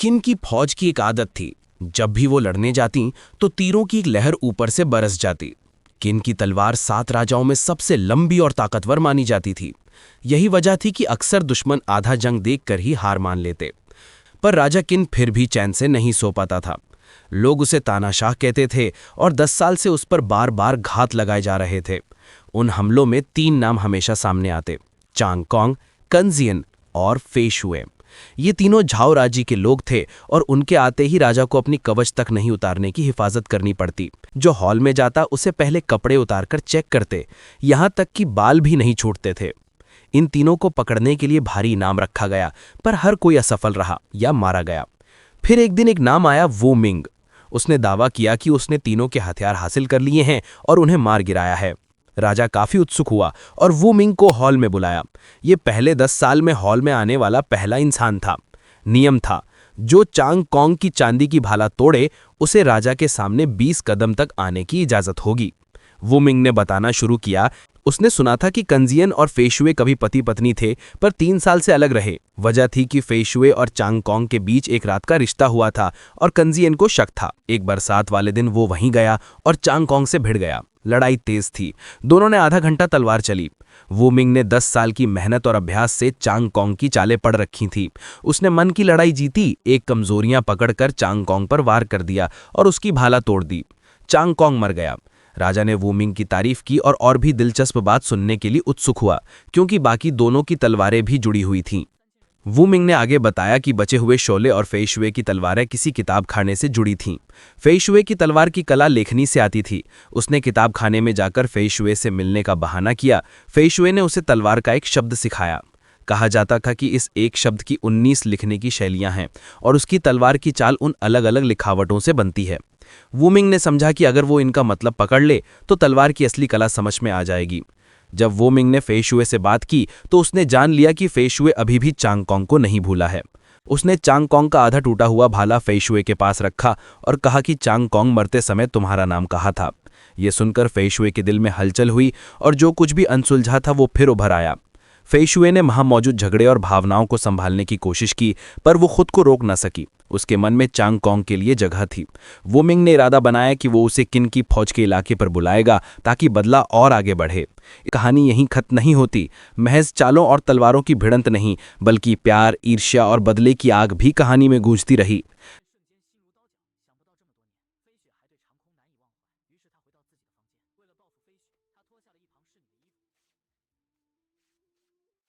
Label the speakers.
Speaker 1: किन की फौज की एक आदत थी, जब भी वो लड़ने जाती तो तीरों की एक लहर ऊपर से बरस जाती। किन की तलवार 7 राजाओं में सबसे लंबी और ताकतवर मानी जाती थी। यही वजह थी कि अक्सर दुश्मन आधा जंग देखकर ही हार मान लेते। पर राजा किन फिर भी चैन से नहीं सो पाता था। लोग उसे तानाशाह कहते थे और 10 साल से उस पर बार बार घात लगाए जा रहे थे। उन हमलों में 3 नाम हमेशा सामने आते: चांग कॉन्ग, कंजियन और फेशुए। ये तीनों झाओ राज्य के लोग थे और उनके आते ही राजा को अपनी कवच तक नहीं उतारने की हिफाजत करनी पड़ती। जो हॉल में जाता उसे पहले कपड़े उतारकर चेक करते, यहां तक कि बाल भी नहीं छूटते थे। इन तीनों को पकड़ने के लिए भारी इनाम रखा गया, पर हर कोई असफल रहा या मारा गया। फिर एक दिन एक नाम आया, वू मिंग। उसने दावा किया कि उसने तीनों के हथियार हासिल कर लिए हैं और उन्हें मार गिराया है। राजा काफी उत्सुक हुआ और वू मिंग को हॉल में बुलाया। ये पहले 10 साल में हॉल में आने वाला पहला इंसान था। नियम था, जो चांग कॉन्ग की चांदी की भाला तोड़े उसे राजा के सामने 20 कदम तक आने की इजाजत होगी। वू मिंग ने बताना शुरू किया। उसने सुना था कि कंजियन और फेशुए कभी पति पत्नी थे, पर 3 साल से अलग रहे। वजह थी कि फेशुए और चांग कॉन्ग के बीच एक रात का रिश्ता हुआ था और कंजियन को शक था। एक बरसात वाले दिन वो वहीं गया और चांग कॉन्ग से भिड़ गया। लड़ाई तेज थी, दोनों ने आधा घंटा तलवार चली। वू मिंग ने 10 साल की मेहनत और अभ्यास से चांग कॉन्ग की चालें पढ़ रखी थी। उसने मन की लड़ाई जीती, एक कमजोरियां पकड़कर चांग कॉन्ग पर वार कर दिया और उसकी भाला तोड़ दी। चांग कॉन्ग मर गया। राजा ने वू मिंग की तारीफ की और भी दिलचस्प बात सुनने के लिए उत्सुक हुआ, क्योंकि बाकी दोनों की तलवारें भी जुड़ी हुई थीं। वू मिंग ने आगे बताया कि बचे हुए शोले और फेशुए की तलवारें किसी किताब खाने से जुड़ी थीं। फेशुए की तलवार की कला लेखनी से आती थी। उसने किताब खाने में जाकर फेशुए से मिलने का बहाना किया। फेशुए ने उसे तलवार का एक शब्द सिखाया। कहा जाता था कि इस एक शब्द की 19 लिखने की शैलियां हैं और उसकी तलवार की चाल उन अलग अलग लिखावटों से बनती है। वू मिंग ने समझा कि अगर वो इनका मतलब पकड़ ले तो तलवार की असली कला समझ में आ जाएगी। जब वू मिंग ने फेशुए से बात की तो उसने जान लिया कि फेशुए अभी भी चांग कॉन्ग को नहीं भूला है। उसने चांग कॉन्ग का आधा टूटा हुआ भाला फेशुए के पास रखा और कहा कि चांग कॉन्ग मरते समय तुम्हारा नाम कहा था। ये सुनकर फेशुए के दिल में हलचल हुई और जो कुछ भी अनसुलझा था वो फिर उभर आया। फेशुए ने वहां मौजूद झगड़े और भावनाओं को संभालने की कोशिश की, पर वो खुद को रोक न सकी। उसके मन में चांग कॉन्ग के लिए जगह थी। वू मिंग ने इरादा बनाया कि वो उसे किन की फौज के इलाके पर बुलाएगा ताकि बदला और आगे बढ़े। कहानी यहीं खत्म नहीं होती। महज चालों और तलवारों की भिड़ंत नहीं, बल्कि प्यार, ईर्ष्या और बदले की आग भी कहानी में गूंजती रही।